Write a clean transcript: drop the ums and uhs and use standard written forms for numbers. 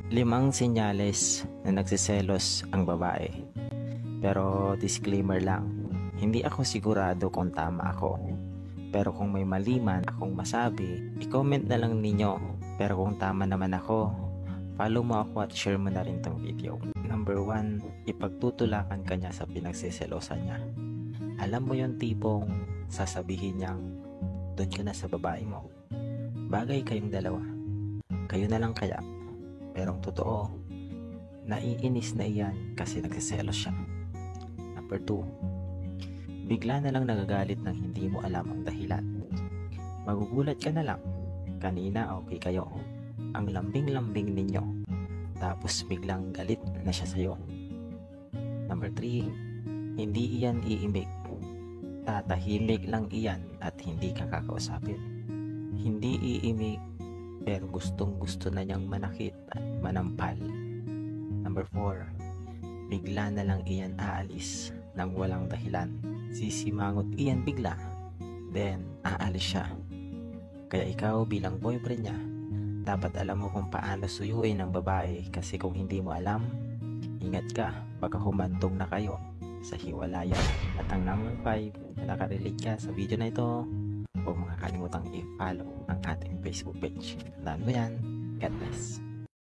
5 senyales na nagsiselos ang babae. Pero disclaimer lang, hindi ako sigurado kung tama ako. Pero kung may mali man akong masabi, i-comment na lang ninyo. Pero kung tama naman ako, follow mo ako at share mo na rin tong video. Number 1, ipagtutulakan ka niya sa pinagsiselosan niya. Alam mo yung tipong sasabihin niyang, doon ka na sa babae mo. Bagay kayong dalawa. Kayo na lang kaya. Pero ang totoo, naiinis na iyan kasi nagsiselos siya. Number 2, bigla na lang nagagalit nang hindi mo alam ang dahilan. Magugulat ka na lang. Kanina okay kayo. Ang lambing-lambing ninyo. Tapos biglang galit na siya sa'yo. Number 3, hindi iyan iimik. Tatahimik lang iyan at hindi ka kakausapin. Hindi iimik pero gustong gusto na niyang manakit at manampal. Number 4, bigla na lang iyan aalis nang walang dahilan. Sisimangot iyan bigla, then aalis siya. Kaya ikaw bilang boyfriend niya, dapat alam mo kung paano suyuin ang babae, kasi kung hindi mo alam, ingat ka, baka humantong na kayo sa hiwalayan. At ang number 5, na nakarelate ka sa video na ito, huwag makakalimutang i-follow ang ating Facebook page. Tandaan mo yan. God bless.